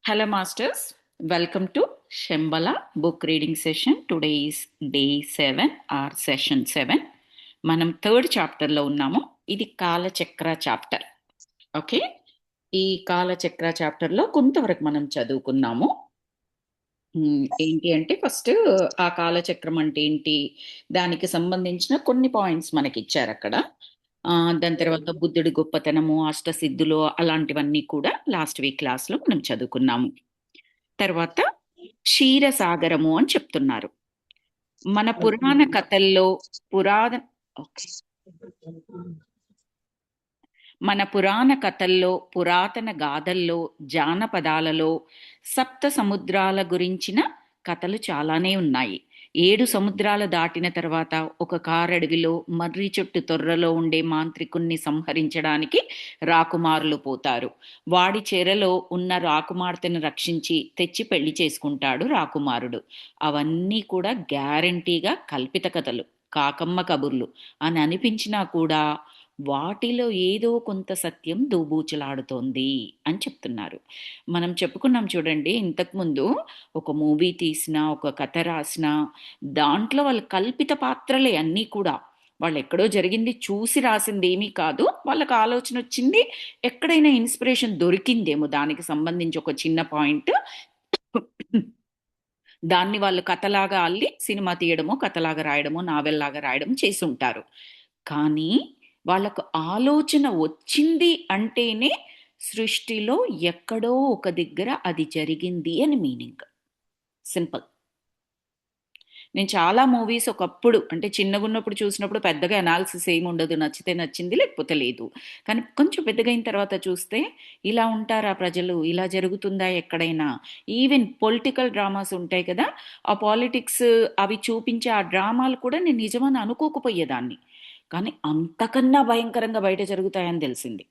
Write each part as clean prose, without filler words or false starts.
Hello, Masters. Welcome to Shambhala book reading session. Today is day 7 or session 7. మనం third చాప్టర్లో ఉన్నాము. ఇది కాలచక్ర chapter. Okay, ఈ కాలచక్ర చాప్టర్లో కొంతవరకు మనం చదువుకున్నాము. ఏంటి అంటే ఫస్ట్ ఆ కాలచక్రం అంటే ఏంటి, దానికి సంబంధించిన కొన్ని పాయింట్స్ మనకి ఇచ్చారు అక్కడ. దాని తర్వాత బుద్ధుడి గొప్పతనము, అష్టసిద్ధులు అలాంటివన్నీ కూడా లాస్ట్ వీక్ క్లాస్లో మనం చదువుకున్నాము. తర్వాత క్షీరసాగరము అని చెప్తున్నారు. మన పురాణ కథల్లో పురాణ ఓకే మన పురాణ కథల్లో, పురాతన గాథల్లో, జానపదాలలో సప్త సముద్రాల గురించిన కథలు చాలానే ఉన్నాయి. 7 సముద్రాలు దాటిన తర్వాత ఒక కారడవిలో మర్రి చెట్టు తొర్రలో ఉండే మాంత్రికుణ్ణి సంహరించడానికి రాకుమారులు పోతారు. వాడి చెరలో ఉన్న రాకుమార్తెను రక్షించి తెచ్చి పెళ్లి చేసుకుంటాడు రాకుమారుడు. అవన్నీ కూడా గ్యారంటీగా కల్పిత కథలు, కాకమ్మ కబుర్లు అని అనిపించినా కూడా వాటిలో ఏదో కొంత సత్యం దూబూచులాడుతోంది అని చెప్తున్నారు. మనం చెప్పుకున్నాం చూడండి, ఇంతకుముందు ఒక మూవీ తీసినా, ఒక కథ రాసినా దాంట్లో వాళ్ళు కల్పిత పాత్రలే అన్నీ కూడా. వాళ్ళు ఎక్కడో జరిగింది చూసి రాసింది ఏమీ కాదు. వాళ్ళకి ఆలోచన వచ్చింది, ఎక్కడైనా ఇన్స్పిరేషన్ దొరికిందేమో దానికి సంబంధించి ఒక చిన్న పాయింట్, దాన్ని వాళ్ళు కథలాగా అల్లి సినిమా తీయడమో, కథలాగా రాయడమో, నావెల్లాగా రాయడమో చేసి ఉంటారు. కానీ వాళ్ళకు ఆలోచన వచ్చింది అంటేనే సృష్టిలో ఎక్కడో ఒక దగ్గర అది జరిగింది అని మీనింగ్. సింపుల్. నేను చాలా మూవీస్ ఒకప్పుడు అంటే చిన్నగా ఉన్నప్పుడు చూసినప్పుడు పెద్దగా అనాలిసిస్ ఏమి ఉండదు, నచ్చితే నచ్చింది లేకపోతే లేదు. కానీ కొంచెం పెద్దగా అయిన తర్వాత చూస్తే ఇలా ఉంటారా ప్రజలు, ఇలా జరుగుతుందా ఎక్కడైనా. ఈవెన్ పొలిటికల్ డ్రామాస్ ఉంటాయి కదా, ఆ పాలిటిక్స్ అవి చూపించే ఆ డ్రామాలు కూడా నేను నిజమని అనుకోకపోయేదాన్ని. కానీ అంతకన్నా భయంకరంగా బయట జరుగుతాయని తెలిసింది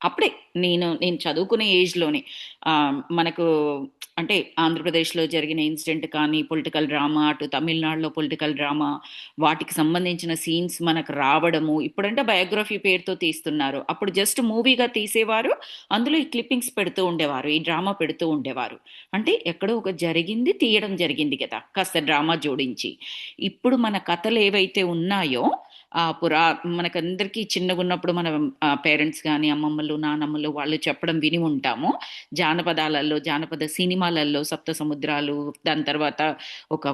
అప్పుడే. నేను నేను చదువుకునే ఏజ్లోనే మనకు అంటే ఆంధ్రప్రదేశ్లో జరిగిన ఇన్సిడెంట్ కానీ, పొలిటికల్ డ్రామా, అటు తమిళనాడులో పొలిటికల్ డ్రామా, వాటికి సంబంధించిన సీన్స్ మనకు రావడము. ఇప్పుడంటే బయోగ్రఫీ పేరుతో తీస్తున్నారు, అప్పుడు జస్ట్ మూవీగా తీసేవారు, అందులో ఈ క్లిప్పింగ్స్ పెడుతూ ఉండేవారు, ఈ డ్రామా పెడుతూ ఉండేవారు. అంటే ఎక్కడో ఒక జరిగింది తీయడం జరిగింది కదా, కాస్త డ్రామా జోడించి. ఇప్పుడు మన కథలు ఏవైతే ఉన్నాయో మనకందరికీ చిన్నగా ఉన్నప్పుడు మన పేరెంట్స్ కానీ, అమ్మమ్మలు, నానమ్మలు వాళ్ళు చెప్పడం విని ఉంటాము. జానపదాలలో, జానపద సినిమాలలో సప్త సముద్రాలు, దాని తర్వాత ఒక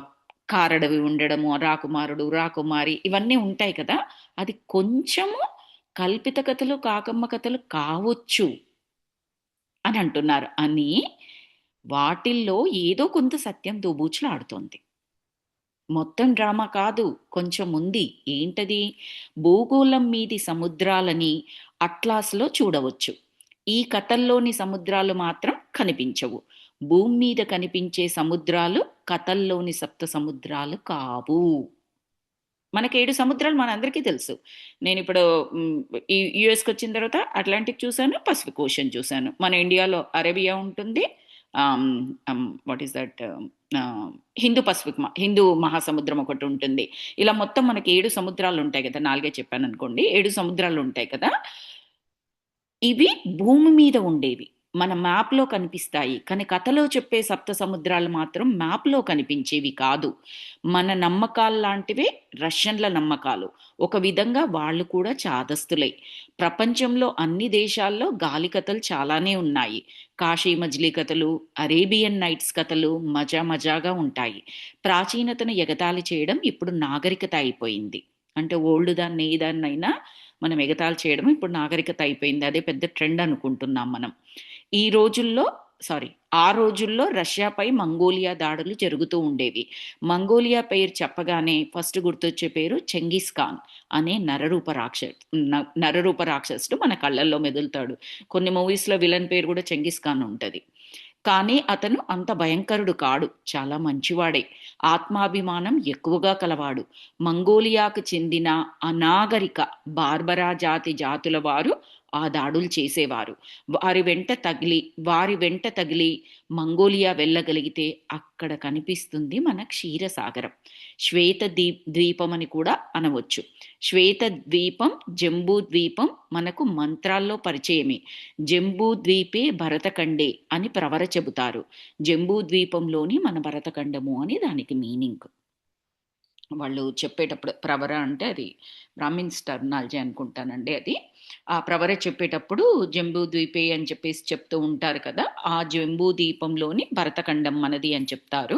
కారడవి ఉండడము, రాకుమారుడు, రాకుమారి, ఇవన్నీ ఉంటాయి కదా. అది కొంచెము కల్పిత కథలు, కాకమ్మ కథలు కావచ్చు అని అంటున్నారు. అని వాటిల్లో ఏదో కొంత సత్యం దోబూచులాడుతోంది. మొత్తం డ్రామా కాదు, కొంచెం ఉంది. ఏంటది? భూగోళం మీది సముద్రాలని అట్లాస్లో చూడవచ్చు. ఈ కథల్లోని సముద్రాలు మాత్రం కనిపించవు. భూమి మీద కనిపించే సముద్రాలు కథల్లోని సప్త సముద్రాలు కావు. మనకి 7 సముద్రాలు మనందరికీ తెలుసు. నేను ఇప్పుడు ఈ యుఎస్కి వచ్చిన తర్వాత అట్లాంటిక్ చూశాను, పసిఫిక్ ఓషన్ చూశాను. మన ఇండియాలో అరేబియా ఉంటుంది, what is that, Hindu Pacific Hindu మహాసముద్రం ఒకటి ఉంటుంది. ఇలా మొత్తం మనకి 7 సముద్రాలు ఉంటాయి కదా, 4 చెప్పాను అనుకోండి, 7 సముద్రాలు ఉంటాయి కదా. ఇవి భూమి మీద ఉండేవి, మన మ్యాప్లో కనిపిస్తాయి. కానీ కథలో చెప్పే సప్త సముద్రాలు మాత్రం మ్యాప్లో కనిపించేవి కాదు. మన నమ్మకాలు లాంటివే రష్యన్ల నమ్మకాలు. ఒక విధంగా వాళ్ళు కూడా చాదస్తులే. ప్రపంచంలో అన్ని దేశాల్లో గాలి కథలు చాలానే ఉన్నాయి. కాశీ మజిలీ కథలు, అరేబియన్ నైట్స్ కథలు మజా మజాగా ఉంటాయి. ప్రాచీనతను ఎగతాళి చేయడం ఇప్పుడు నాగరికత అయిపోయింది. అంటే ఓల్డ్ దాన్ని ఏ దాన్నైనా మనం ఎగతాళి చేయడం ఇప్పుడు నాగరికత అయిపోయింది. అదే పెద్ద ట్రెండ్ అనుకుంటున్నాం మనం ఈ రోజుల్లో. ఆ రోజుల్లో రష్యాపై మంగోలియా దాడులు జరుగుతూ ఉండేవి. మంగోలియా పేరు చెప్పగానే ఫస్ట్ గుర్తొచ్చే పేరు చెంగిస్ ఖాన్ అనే నరరూప రాక్షసుడు మన కళ్ళల్లో మెదులుతాడు. కొన్ని మూవీస్లో విలన్ పేరు కూడా చెంగిస్ ఖాన్ ఉంటుంది. కానీ అతను అంత భయంకరుడు కాడు, చాలా మంచివాడే. ఆత్మాభిమానం ఎక్కువగా కలవాడు. మంగోలియాకు చెందిన అనాగరిక బార్బరా జాతుల వారు ఆ దాడులు చేసేవారు. వారి వెంట తగిలి వారి వెంట తగిలి మంగోలియా వెళ్ళగలిగితే అక్కడ కనిపిస్తుంది మన క్షీరసాగరం. ద్వీపం అని కూడా అనవచ్చు. శ్వేత ద్వీపం, జంబూ ద్వీపం మనకు మంత్రాల్లో పరిచయమే. జంబూ ద్వీపే భరతఖండే అని ప్రవర చెబుతారు. జంబూ ద్వీపంలోని మన భరతఖండము అని దానికి మీనింగ్. వాళ్ళు చెప్పేటప్పుడు ప్రవర అంటే అది బ్రాహ్మిన్స్ టర్మినాలజీ అనుకుంటానండి అది. ఆ ప్రవర చెప్పేటప్పుడు జంబూ ద్వీపే అని చెప్పేసి చెప్తూ ఉంటారు కదా, ఆ జంబూ ద్వీపంలోని భరతఖండం మనది అని చెప్తారు.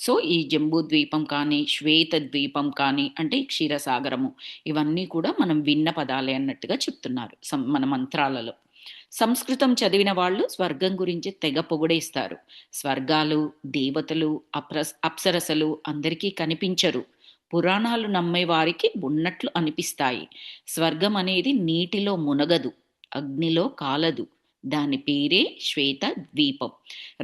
సో ఈ జంబూ ద్వీపం కానీ, శ్వేత ద్వీపం కానీ అంటే క్షీరసాగరము, ఇవన్నీ కూడా మనం విన్న పదాలే అన్నట్టుగా చెప్తున్నారు మన మంత్రాలలో. సంస్కృతం చదివిన వాళ్ళు స్వర్గం గురించి తెగ పొగుడేస్తారు. స్వర్గాలు, దేవతలు, అప్సరసలు అందరికీ కనిపించరు. పురాణాలు నమ్మే వారికి ఉన్నట్లు అనిపిస్తాయి. స్వర్గం అనేది నీటిలో మునగదు, అగ్నిలో కాలదు. దాని పేరే శ్వేత ద్వీపం.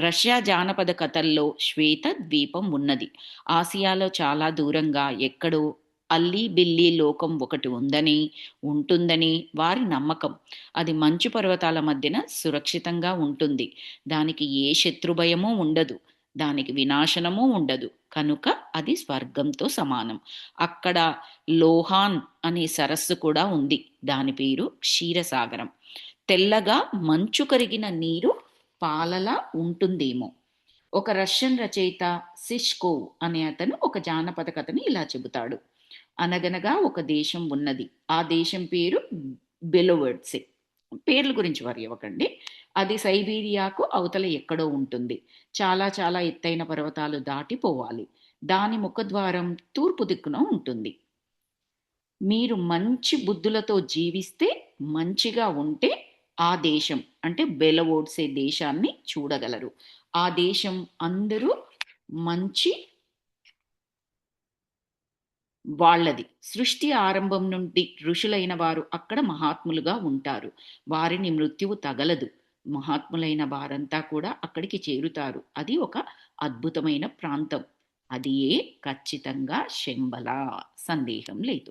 రష్యా జానపద కథల్లో శ్వేత ద్వీపం ఉన్నది. ఆసియాలో చాలా దూరంగా ఎక్కడో అల్లీ బిల్లీ లోకం ఒకటి ఉందని, ఉంటుందని వారి నమ్మకం. అది మంచు పర్వతాల మధ్యన సురక్షితంగా ఉంటుంది. దానికి ఏ శత్రుభయమూ ఉండదు, దానికి వినాశనము ఉండదు. కనుక అది స్వర్గంతో సమానం. అక్కడ లోహాన్ అనే సరస్సు కూడా ఉంది. దాని పేరు క్షీరసాగరం. తెల్లగా మంచు కరిగిన నీరు పాలలా ఉంటుందేమో. ఒక రష్యన్ రచయిత సిష్కోవ్ అనే అతను ఒక జానపద కథని ఇలా చెబుతాడు. అనగనగా ఒక దేశం ఉన్నది. ఆ దేశం పేరు బెలోవర్డ్సే. పేర్ల గురించి వరి అవ్వకండి. అది సైబీరియాకు అవతల ఎక్కడో ఉంటుంది. చాలా చాలా ఎత్తైన పర్వతాలు దాటిపోవాలి. దాని ముఖద్వారం తూర్పు దిక్కున ఉంటుంది. మీరు మంచి బుద్ధులతో జీవిస్తే, మంచిగా ఉంటే ఆ దేశం అంటే బెలవోడ్సే దేశాన్ని చూడగలరు. ఆ దేశం అందరూ మంచి వాళ్ళది. సృష్టి ఆరంభం నుండి ఋషులైన వారు అక్కడ మహాత్ములుగా ఉంటారు. వారిని మృత్యువు తగలదు. మహాత్ములైన వారంతా కూడా అక్కడికి చేరుతారు. అది ఒక అద్భుతమైన ప్రాంతం. అది ఖచ్చితంగా శంబల, సందేహం లేదు.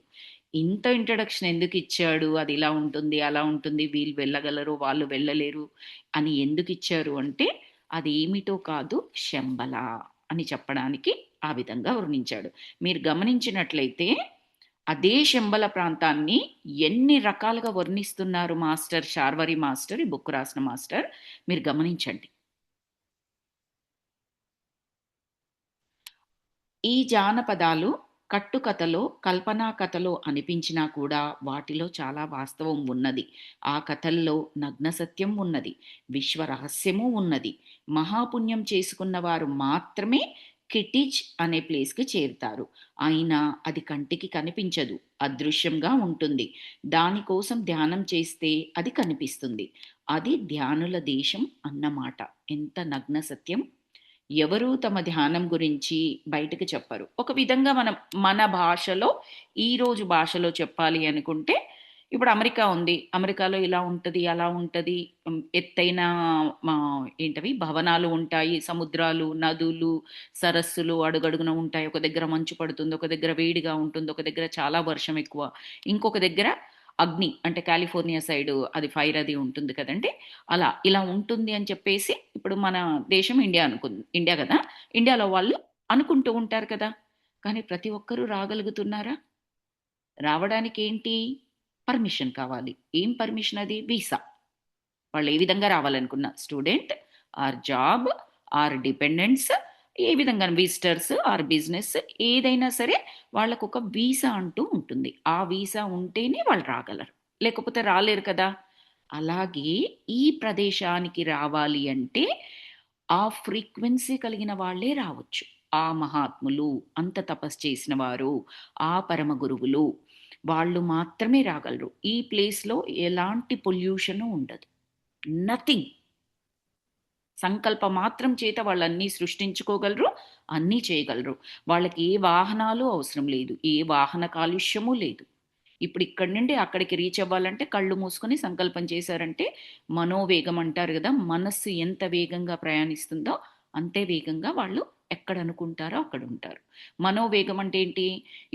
ఇంత ఇంట్రడక్షన్ ఎందుకు ఇచ్చాడు? అది ఇలా ఉంటుంది, అలా ఉంటుంది, వీళ్ళు వెళ్ళగలరు, వాళ్ళు వెళ్ళలేరు అని ఎందుకు ఇచ్చారు అంటే, అది ఏమిటో కాదు, శంబల అని చెప్పడానికి ఆ విధంగా వర్ణించాడు. మీరు గమనించినట్లయితే అదే శంబల ప్రాంతాన్ని ఎన్ని రకాలుగా వర్ణిస్తున్నారు మాస్టర్, శార్వరి మాస్టర్, ఈ బుక్ రాసిన మాస్టర్, మీరు గమనించండి. ఈ జానపదాలు కట్టుకథలో, కల్పనా కథలో అనిపించినా కూడా వాటిలో చాలా వాస్తవం ఉన్నది. ఆ కథల్లో నగ్న సత్యం ఉన్నది, విశ్వ రహస్యము ఉన్నది. మహాపుణ్యం చేసుకున్న వారు మాత్రమే కిటిజ్ అనే ప్లేస్కి చేరుతారు. అయినా అది కంటికి కనిపించదు, అదృశ్యంగా ఉంటుంది. దానికోసం ధ్యానం చేస్తే అది కనిపిస్తుంది. అది ధ్యానుల దేశం అన్నమాట. ఎంత నగ్న సత్యం! ఎవరు తమ ధ్యానం గురించి బయటకు చెప్పరు. ఒక విధంగా మనం మన భాషలో, ఈరోజు భాషలో చెప్పాలి అనుకుంటే, ఇప్పుడు అమెరికా ఉంది. అమెరికాలో ఇలా ఉంటుంది, అలా ఉంటుంది. ఎత్తైన ఏంటవి భవనాలు ఉంటాయి, సముద్రాలు, నదులు, సరస్సులు అడుగడుగున ఉంటాయి. ఒక దగ్గర మంచు పడుతుంది, ఒక దగ్గర వేడిగా ఉంటుంది, ఒక దగ్గర చాలా వర్షం ఎక్కువ, ఇంకొక దగ్గర అగ్ని అంటే కాలిఫోర్నియా సైడ్ అది ఫైర్ అది ఉంటుంది కదండి. అలా ఇలా ఉంటుంది అని చెప్పేసి, ఇప్పుడు మన దేశం ఇండియా కదా, ఇండియాలో వాళ్ళు అనుకుంటూ ఉంటారు కదా. కానీ ప్రతి ఒక్కరూ రాగలుగుతున్నారా? రావడానికి ఏంటి? పర్మిషన్ కావాలి. ఏం పర్మిషన్ అది? వీసా. వాళ్ళు ఏ విధంగా రావాలనుకున్న student or job or dependents, ఏ విధంగా విజిటర్స్ ఆర్ బిజినెస్, ఏదైనా సరే వాళ్ళకు ఒక వీసా అంటూ ఉంటుంది. ఆ వీసా ఉంటేనే వాళ్ళు రాగలరు, లేకపోతే రాలేరు కదా. అలాగే ఈ ప్రదేశానికి రావాలి అంటే ఆ ఫ్రీక్వెన్సీ కలిగిన వాళ్ళే రావచ్చు. ఆ మహాత్ములు, అంత తపస్సు చేసిన వారు, ఆ పరమ గురువులు, వాళ్ళు మాత్రమే రాగలరు. ఈ ప్లేస్లో ఎలాంటి పొల్యూషన్ ఉండదు, నథింగ్. సంకల్ప మాత్రం చేత వాళ్ళన్నీ సృష్టించుకోగలరు, అన్నీ చేయగలరు. వాళ్ళకి ఏ వాహనాలు అవసరం లేదు, ఏ వాహన కాలుష్యము లేదు. ఇప్పుడు ఇక్కడి నుండి అక్కడికి రీచ్ అవ్వాలంటే కళ్ళు మూసుకొని సంకల్పం చేశారంటే, మనోవేగం అంటారు కదా, మనస్సు ఎంత వేగంగా ప్రయాణిస్తుందో అంతే వేగంగా వాళ్ళు ఎక్కడ అనుకుంటారో అక్కడ ఉంటారు. మనోవేగం అంటే ఏంటి?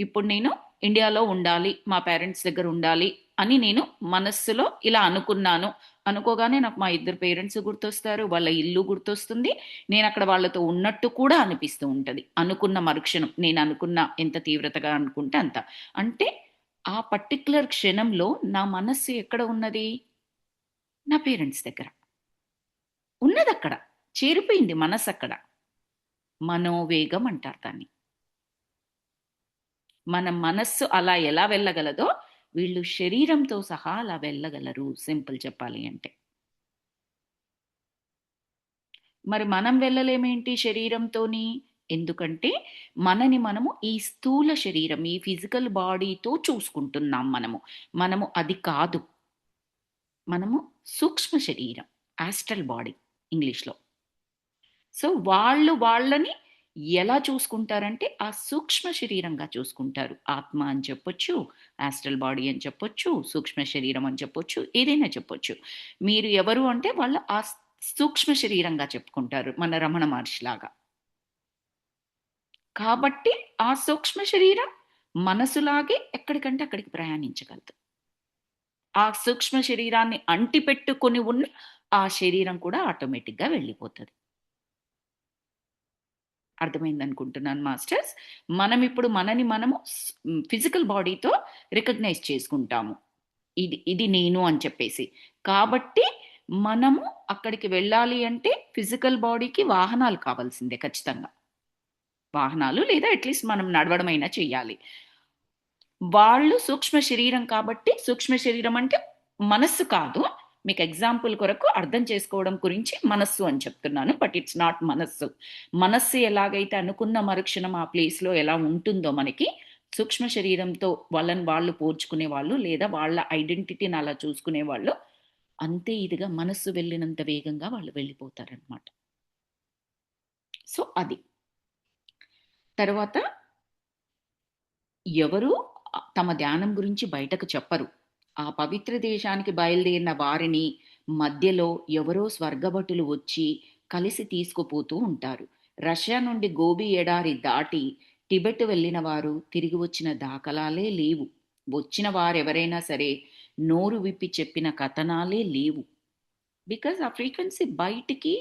ఇప్పుడు నేను ఇండియాలో ఉండాలి, మా పేరెంట్స్ దగ్గర ఉండాలి అని నేను మనస్సులో ఇలా అనుకున్నాను. అనుకోగానే నాకు మా ఇద్దరు పేరెంట్స్ గుర్తొస్తారు, వాళ్ళ ఇల్లు గుర్తొస్తుంది. నేను అక్కడ వాళ్ళతో ఉన్నట్టు కూడా అనిపిస్తూ ఉంటది. అనుకున్న మరుక్షణం నేను అనుకున్న ఎంత తీవ్రతగా అనుకుంటే అంత. అంటే ఆ పర్టిక్యులర్ క్షణంలో నా మనస్సు ఎక్కడ ఉన్నది? నా పేరెంట్స్ దగ్గర. ఉన్నదక్కడ. చేరిపోయింది మనసక్కడ. మనోవేగం అంటారు దాన్ని. మన మనస్సు అలా ఎలా వెళ్ళగలదో వీళ్ళు శరీరంతో సహా అలా వెళ్ళగలరు, సింపుల్ చెప్పాలి అంటే. మరి మనం వెళ్ళలేమేంటి శరీరంతోని? ఎందుకంటే మనని మనము ఈ స్థూల శరీరం, ఈ ఫిజికల్ బాడీతో చూసుకుంటున్నాం మనము. మనము అది కాదు. మనము సూక్ష్మ శరీరం, ఆస్ట్రల్ బాడీ ఇంగ్లీష్‌లో. సో, వాళ్ళు వాళ్ళని ఎలా చూసుకుంటారంటే, ఆ సూక్ష్మ శరీరంగా చూసుకుంటారు. ఆత్మ అని చెప్పొచ్చు, ఆస్ట్రల్ బాడీ అని చెప్పొచ్చు, సూక్ష్మ శరీరం అని చెప్పొచ్చు, ఏదైనా చెప్పొచ్చు. మీరు ఎవరు అంటే వాళ్ళు ఆ సూక్ష్మ శరీరంగా చెప్పుకుంటారు. మన రమణ మహర్షిలాగా. కాబట్టి ఆ సూక్ష్మ శరీరం మనసులాగే ఎక్కడికంటే అక్కడికి ప్రయాణించగలదు. ఆ సూక్ష్మ శరీరాన్ని అంటిపెట్టుకొని ఉన్న ఆ శరీరం కూడా ఆటోమేటిక్‌గా వెళ్ళిపోతది. అర్థమైందనుకుంటున్నాను మాస్టర్స్. మనమిప్పుడు మనని మనము ఫిజికల్ బాడీతో రికగ్నైజ్ చేసుకుంటాము. ఇది నేను అని చెప్పేసి. కాబట్టి మనము అక్కడికి వెళ్ళాలి అంటే ఫిజికల్ బాడీకి వాహనాలు కావాల్సిందే ఖచ్చితంగా. వాహనాలు లేదా అట్‌లీస్ట్ మనం నడవడమైనా చెయ్యాలి. వాళ్ళు సూక్ష్మ శరీరం కాబట్టి సూక్ష్మ శరీరం అంటే మనస్సు కాదు. మీకు ఎగ్జాంపుల్ కొరకు అర్థం చేసుకోవడం గురించి మనస్సు అని చెప్తున్నాను. బట్ ఇట్స్ నాట్ మనస్సు. మనస్సు ఎలాగైతే అనుకున్న మరుక్షణం ఆ ప్లేస్‌లో ఎలా ఉంటుందో మనకి, సూక్ష్మ శరీరంతో వాళ్ళని వాళ్ళు పోల్చుకునేవాళ్ళు లేదా వాళ్ళ ఐడెంటిటీని అలా చూసుకునేవాళ్ళు, అంతే ఇదిగా మనస్సు వెళ్ళినంత వేగంగా వాళ్ళు వెళ్ళిపోతారనమాట. సో, అది. తర్వాత ఎవరు తమ ధ్యానం గురించి బయటకు చెప్పరు. ఆ పవిత్ర దేశానికి బయలుదేరిన వారిని మధ్యలో ఎవరో స్వర్గభటులు వచ్చి కలిసి తీసుకుపోతూ ఉంటారు. రష్యా నుండి గోబీ ఎడారి దాటి టిబెట్ వెళ్ళిన వారు తిరిగి వచ్చిన దాఖలాలే లేవు. వచ్చిన వారెవరైనా సరే నోరు విప్పి చెప్పిన కథనాలే లేవు. బికాజ్ ఆ ఫ్రీక్వెన్సీ బయటికి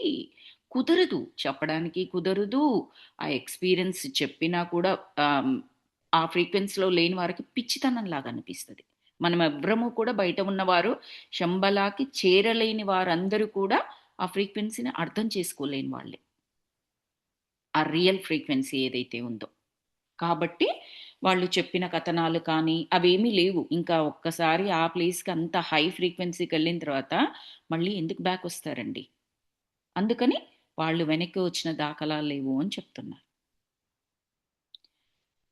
కుదరదు. చెప్పడానికి కుదరదు. ఆ ఎక్స్‌పీరియన్స్ చెప్పినా కూడా ఆ ఫ్రీక్వెన్సీలో లేని వారికి పిచ్చితనంలాగా అనిపిస్తది. మనమెవ్వరము కూడా బయట ఉన్నవారు శంబలాకి చేరలేని వారందరూ కూడా ఆ ఫ్రీక్వెన్సీని అర్థం చేసుకోలేని వాళ్ళే. ఆ రియల్ ఫ్రీక్వెన్సీ ఏదైతే ఉందో. కాబట్టి వాళ్ళు చెప్పిన కథనాలు కానీ అవేమీ లేవు. ఇంకా ఒక్కసారి ఆ ప్లేస్‌కి అంత హై ఫ్రీక్వెన్సీకెళ్ళిన తర్వాత మళ్ళీ ఎందుకు బ్యాకొస్తారండి? అందుకని వాళ్ళు వెనక్కి వచ్చిన దాఖలాలు లేవు అని చెప్తున్నారు.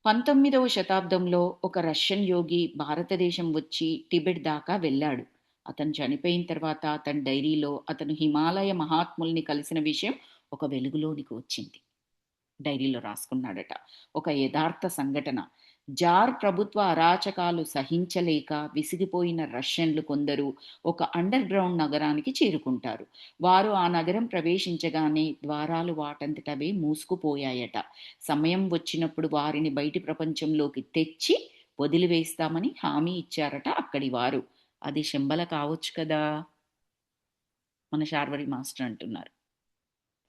19వ శతాబ్దంలో ఒక రష్యన్ యోగి భారతదేశం వచ్చి టిబెట్ దాకా వెళ్ళాడు. అతను చనిపోయిన తర్వాత అతని డైరీలో అతను హిమాలయ మహాత్ముల్ని కలిసిన విషయం ఒక వెలుగులోనికి వచ్చింది. డైరీలో రాసుకున్నాడట. ఒక యథార్థ సంఘటన. జార్ ప్రభుత్వ అరాచకాలు సహించలేక విసిగిపోయిన రష్యన్లు కొందరు ఒక అండర్ గ్రౌండ్ నగరానికి చేరుకుంటారు. వారు ఆ నగరం ప్రవేశించగానే ద్వారాలు వాటంతటవే మూసుకుపోయాయట. సమయం వచ్చినప్పుడు వారిని బయటి ప్రపంచంలోకి తెచ్చి వదిలివేస్తామని హామీ ఇచ్చారట అక్కడి వారు. అది శంబల కావచ్చు కదా! మన శార్వరి మాస్టర్ అంటున్నారు.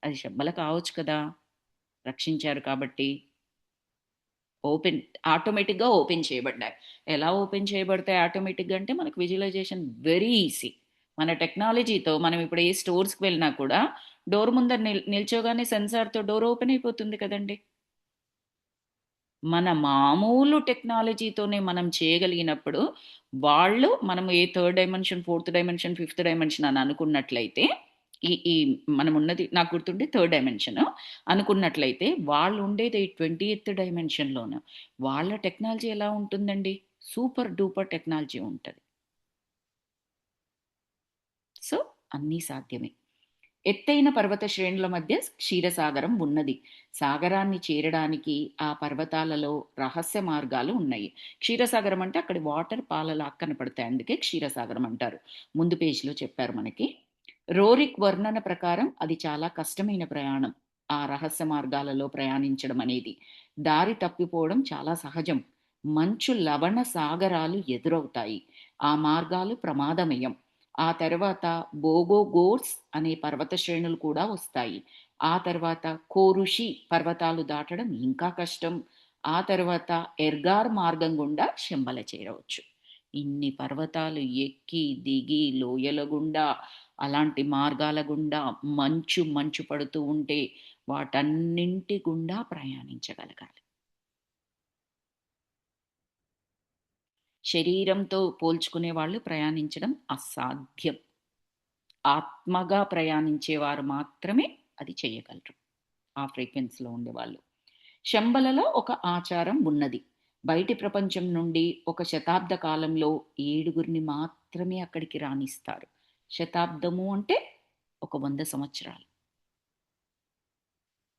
అది శంబల కావచ్చు కదా! రక్షించారు కాబట్టి. ఓపెన్ ఆటోమేటిక్‌గా ఓపెన్ చేయబడ్డాయి. ఎలా ఓపెన్ చేయబడతాయి ఆటోమేటిక్‌గా అంటే మనకు విజువలైజేషన్ వెరీ ఈజీ. మన టెక్నాలజీతో మనం ఇప్పుడు ఏ స్టోర్స్‌కి వెళ్ళినా కూడా డోర్ ముందర నిల్చోగానే సెన్సార్‌తో డోర్ ఓపెన్ అయిపోతుంది కదండీ! మన మామూలు టెక్నాలజీతోనే మనం చేయగలిగినప్పుడు, మనం ఏ third dimension, fourth dimension, fifth dimension అని అనుకున్నట్లయితే, ఈ ఈ మనమున్నది నాకు గుర్తుండి థర్డ్ డైమెన్షన్ అనుకున్నట్లయితే, వాళ్ళుండేది 20థ్ డైమెన్షన్‌లోను. వాళ్ళ టెక్నాలజీ ఎలా ఉంటుందండి? సూపర్ డూపర్ టెక్నాలజీ ఉంటది. సో, అన్నీ సాధ్యమే. ఎత్తైన పర్వత శ్రేణుల మధ్య క్షీరసాగరం ఉన్నది. సాగరాన్ని చేరడానికి ఆ పర్వతాలలో రహస్య మార్గాలు ఉన్నాయి. క్షీరసాగరం అంటే అక్కడి వాటర్ పాలలా కనపడతాయి. అందుకే క్షీరసాగరం అంటారు. ముందు పేజీలో చెప్పారు మనకి. రోరిక్ వర్ణన ప్రకారం అది చాలా కష్టమైన ప్రయాణం. ఆ రహస్య మార్గాలలో ప్రయాణించడం అనేది. దారి తప్పిపోవడం చాలా సహజం. మంచు లవణ సాగరాలు ఎదురవుతాయి. ఆ మార్గాలు ప్రమాదమయం. ఆ తర్వాత బోగోగోర్స్ అనే పర్వత శ్రేణులు కూడా వస్తాయి. ఆ తర్వాత కోరుషి పర్వతాలు దాటడం ఇంకా కష్టం. ఆ తర్వాత ఎర్గార్ మార్గం గుండా శంబల చేరవచ్చు. ఇన్ని పర్వతాలు ఎక్కి, దిగి, లోయల గుండా, అలాంటి మార్గాల గుండా మంచు మంచు పడుతూ ఉంటే వాటన్నింటి గుండా ప్రయాణించగలగాలి. శరీరంతో పోల్చుకునే వాళ్ళు ప్రయాణించడం అసాధ్యం. ఆత్మగా ప్రయాణించేవారు మాత్రమే అది చేయగలరు. ఆ ఫ్రీక్వెన్సీలో ఉండేవాళ్ళు. శంబలలో ఒక ఆచారం ఉన్నది. బయటి ప్రపంచం నుండి ఒక శతాబ్ద కాలంలో 7 మాత్రమే అక్కడికి రానిస్తారు. శతాబ్దము అంటే ఒక 100 సంవత్సరాలు.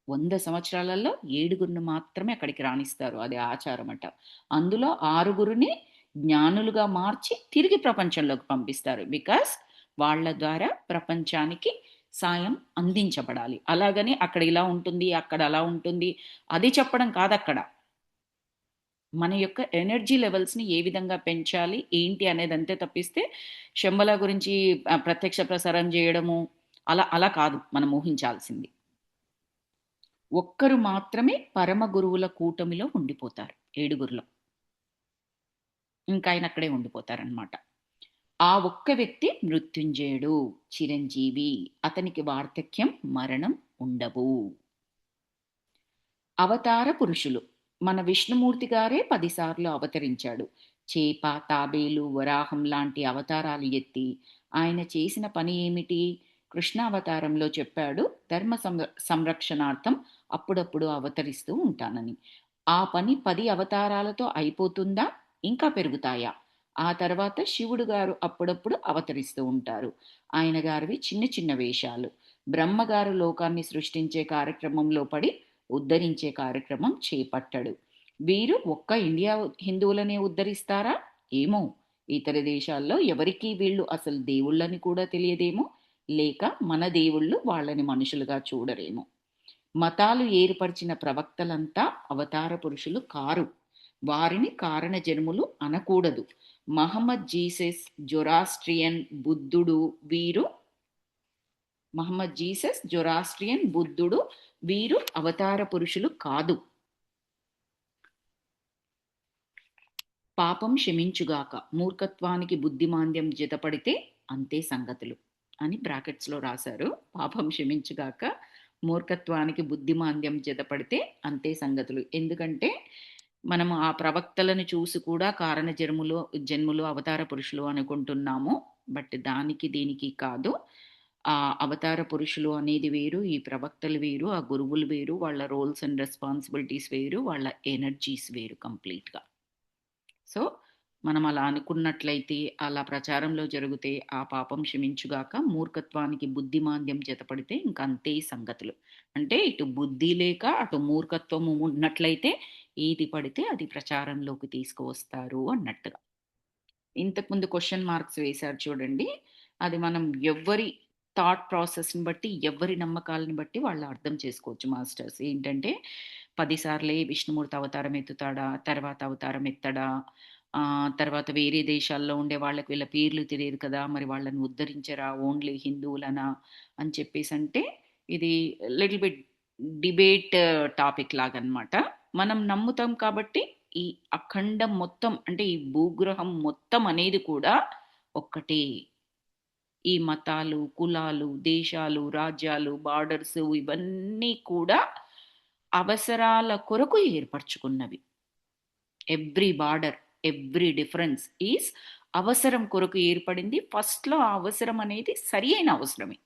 100 సంవత్సరాలలో 7 మాత్రమే అక్కడికి రానిస్తారు. అది ఆచారమట. అందులో 6 జ్ఞానులుగా మార్చి తిరిగి ప్రపంచంలోకి పంపిస్తారు. బికాస్ వాళ్ళ ద్వారా ప్రపంచానికి సాయం అందించబడాలి. అలాగని అక్కడ ఇలా ఉంటుంది, అక్కడ అలా ఉంటుంది అది చెప్పడం కాదక్కడ. మన యొక్క ఎనర్జీ లెవెల్స్‌ని ఏ విధంగా పెంచాలి, ఏంటి అనేది అంతే తప్పిస్తే శంబల గురించి ప్రత్యక్ష ప్రసారం జేయడము అలా అలా కాదు మనం ఊహించాల్సింది. ఒక్కరు మాత్రమే పరమ గురువుల కూటమిలో ఉండిపోతారు. 7లో. ఇంకాయన అక్కడే ఉండిపోతారనమాట. ఆ ఒక్క వ్యక్తి మృత్యుంజయుడు, చిరంజీవి. అతనికి వార్ధక్యం, మరణం ఉండవు. అవతార పురుషులు. మన విష్ణుమూర్తి గారే 10 సార్లు అవతరించాడు. చేప, తాబేలు, వరాహం లాంటి అవతారాలు ఎత్తి ఆయన చేసిన పని ఏమిటి? కృష్ణావతారంలో చెప్పాడు ధర్మ సంరక్షణార్థం అప్పుడప్పుడు అవతరిస్తూ ఉంటానని. ఆ పని 10 అవతారాలతో అయిపోతుందా? ఇంకా పెరుగుతాయా? ఆ తర్వాత శివుడు గారు అప్పుడప్పుడు అవతరిస్తూ ఉంటారు. ఆయన గారివి చిన్న చిన్న వేషాలు. బ్రహ్మగారు లోకాన్ని సృష్టించే కార్యక్రమంలో పడి ఉద్ధరించే కార్యక్రమం చేపట్టాడు. వీరు ఒక్క ఇండియా హిందువులనే ఉద్ధరిస్తారా? ఏమో! ఇతర దేశాల్లో ఎవరికీ వీళ్ళు అసలు దేవుళ్ళని కూడా తెలియదేమో! లేక మన దేవుళ్ళు వాళ్ళని మనుషులుగా చూడరేమో! మతాలు ఏర్పరిచిన ప్రవక్తలంతా అవతార పురుషులు కారు. వారిని కారణ జన్ములు అనకూడదు. మహమ్మద్, జీసస్, జొరాస్ట్రియన్, బుద్ధుడు వీరు బుద్ధుడు వీరు అవతార పురుషులు కాదు. పాపం క్షమించుగాక, మూర్ఖత్వానికి బుద్ధిమాంద్యం జతపడితే అంతే సంగతులు అని బ్రాకెట్స్లో రాశారు. పాపం క్షమించుగాక, మూర్ఖత్వానికి బుద్ధిమాంద్యం జతపడితే అంతే సంగతులు. ఎందుకంటే మనము ఆ ప్రవక్తలను చూసి కూడా కారణ జన్ములు అవతార పురుషులు అనుకుంటున్నాము. బట్ దానికి దీనికి కాదు. ఆ అవతార పురుషులు అనేది వేరు, ఈ ప్రవక్తలు వేరు, ఆ గురువులు వేరు, వాళ్ళ రోల్స్ అండ్ రెస్పాన్సిబిలిటీస్ వేరు, వాళ్ళ ఎనర్జీస్ వేరు కంప్లీట్‌గా. సో, మనం అలా అనుకున్నట్లయితే, అలా ప్రచారంలో జరిగితే ఆ పాపం క్షమించుగాక, మూర్ఖత్వానికి బుద్ధిమాంద్యం జతపడితే ఇంక అంతే సంగతులు. అంటే ఇటు బుద్ధి లేక, అటు మూర్ఖత్వము ఉన్నట్లయితే ఏది పడితే అది ప్రచారంలోకి తీసుకువస్తారు అన్నట్టుగా. ఇంతకుముందు క్వెషన్ మార్క్స్ వేశారు చూడండి. అది మనం ఎవ్వరి థాట్ ప్రాసెస్‌ని బట్టి, ఎవ్వరి నమ్మకాలను బట్టి వాళ్ళు అర్థం చేసుకోవచ్చు మాస్టర్స్. ఏంటంటే 10 సార్లే విష్ణుమూర్తి అవతారం ఎత్తుతాడా? తర్వాత అవతారం ఎత్తడా? తర్వాత వేరే దేశాల్లో ఉండే వాళ్ళకి వీళ్ళ పేర్లు తెలియదు కదా! మరి వాళ్ళని ఉద్ధరించరా? ఓన్లీ హిందువులనా? అని చెప్పేసంటే ఇది లిటిల్ బిట్ డిబేట్ టాపిక్ లాగనమాట. మనం నమ్ముతాం కాబట్టి ఈ అఖండం మొత్తం అంటే ఈ భూగ్రహం మొత్తం అనేది కూడా ఒక్కటే. ఈ మతాలు, కులాలు, దేశాలు, రాజ్యాలు, బార్డర్స్ ఇవన్నీ కూడా అవసరాల కొరకు ఏర్పరచుకున్నవి. Every border, every difference is అవసరం కొరకు ఏర్పడింది. ఫస్ట్‌లో ఆ అవసరం అనేది సరి అయిన అవసరమే.